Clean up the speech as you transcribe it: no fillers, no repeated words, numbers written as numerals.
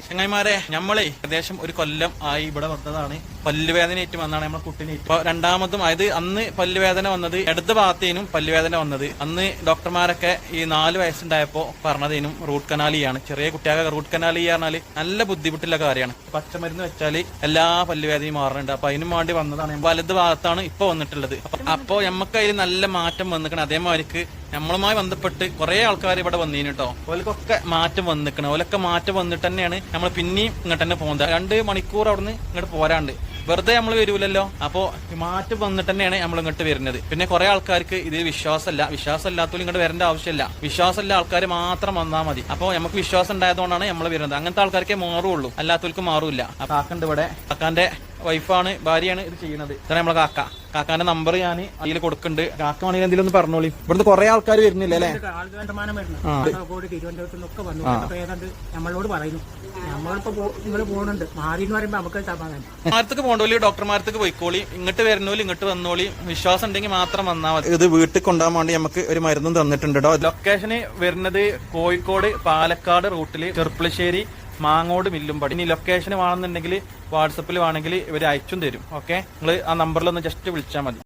ചങ്ങായിമാരെ നമ്മളെ ഏകദേശം ഒരു കൊല്ലം ആയി ഇവിടെ വന്നതാണ്. പല്ലുവേദനയായിട്ട് വന്നാണ് നമ്മളെ കുട്ടിനെ. ഇപ്പൊ രണ്ടാമതും അതായത് അന്ന് പല്ലുവേദന വന്നത് ഇടത് ഭാഗത്തേനും പല്ലുവേദന വന്നത്. അന്ന് ഡോക്ടർമാരൊക്കെ ഈ 4 വയസ്സുണ്ടായപ്പോ പറഞ്ഞതേനും റൂട്ട് കനാൽ ചെയ്യാണ്. ചെറിയ കുട്ടിയാകെ റൂട്ട് കനാൽ ചെയ്യാറിഞ്ഞാല് നല്ല ബുദ്ധിമുട്ടുള്ള കാര്യമാണ്. പച്ചമരുന്ന് വെച്ചാല് എല്ലാ പല്ലുവേദനയും മാറുന്നുണ്ട്. അപ്പൊ അതിനും വേണ്ടി വന്നതാണ്. വലത് ഭാഗത്താണ് ഇപ്പൊ വന്നിട്ടുള്ളത്. അപ്പൊ നമുക്ക് അതിൽ നല്ല മാറ്റം വന്നിക്കണം. അതേമാതിരിക്ക് നമ്മളുമായി ബന്ധപ്പെട്ട് കുറെ ആൾക്കാർ ഇവിടെ വന്നീന് കേട്ടോ. ഓലക്കൊക്കെ മാറ്റം വന്നിക്കണം. ഓലൊക്കെ മാറ്റം വന്നിട്ട് തന്നെയാണ് നമ്മൾ പിന്നെയും ഇങ്ങോട്ട് തന്നെ പോകുന്നത്. 2 മണിക്കൂർ അവിടുന്ന് ഇങ്ങോട്ട് പോരാണ്ട് വെറുതെ നമ്മൾ വരൂലല്ലോ. അപ്പോ മാറ്റം വന്നിട്ട് തന്നെയാണ് നമ്മൾ ഇങ്ങോട്ട് വരുന്നത്. പിന്നെ കുറെ ആൾക്കാർക്ക് ഇത് വിശ്വാസമില്ലാത്തവരും ഇങ്ങോട്ട് വരേണ്ട ആവശ്യമില്ല. വിശ്വാസമില്ല ആൾക്കാർ മാത്രം വന്നാൽ മതി. അപ്പൊ നമുക്ക് വിശ്വാസം ഉണ്ടായതുകൊണ്ടാണ് നമ്മൾ വരുന്നത്. അങ്ങനത്തെ ആൾക്കാർക്കേ മാറുള്ളൂ, അല്ലാത്തവർക്ക് മാറൂല. കാക്കണ്ട് ഇവിടെ. കാക്കാന്റെ വൈഫാണ്, ഭാര്യയാണ് ഇത് ചെയ്യുന്നത്. ഇതാണ് നമ്മളെ കാക്കാന്റെ നമ്പർ ഞാൻ അതിൽ കൊടുക്കുന്നുണ്ട്. കാക്ക വേണമെങ്കിൽ എന്തെങ്കിലും ഒന്ന് പറഞ്ഞോളി. ഇവിടുന്ന് കുറെ ആൾക്കാർ വരുന്നില്ല അല്ലേ? നമ്മളോട് പറയുന്നു നമ്മളിപ്പോ നിങ്ങൾ പോകുന്നുണ്ട് മാറി എന്ന് പറയുമ്പോ നമുക്ക് മാരത്തേക്ക് പോകണ്ടോലി ഡോക്ടർമാരത്തേക്ക് പോയിക്കോളി. ഇങ്ങോട്ട് വരുന്നോലി ഇങ്ങോട്ട് വന്നോളി. വിശ്വാസം ഉണ്ടെങ്കിൽ മാത്രം വന്നാൽ മതി. ഇത് വീട്ടിൽ കൊണ്ടുപോകാൻ വേണ്ടി നമുക്ക് ഒരു മരുന്നും തന്നിട്ടുണ്ട് കേട്ടോ. ലൊക്കേഷന് വരുന്നത് കോഴിക്കോട് പാലക്കാട് റൂട്ടില് ചെർപ്പളശ്ശേരി മാങ്ങോട് മില്ലുംപടി. ഇനി ലൊക്കേഷൻ വേണമെന്നുണ്ടെങ്കിൽ വാട്സപ്പിൽ വേണമെങ്കിൽ ഇവർ അയച്ചും തരും. ഓക്കെ, നിങ്ങൾ ആ നമ്പറിലൊന്ന് ജസ്റ്റ് വിളിച്ചാൽ മതി.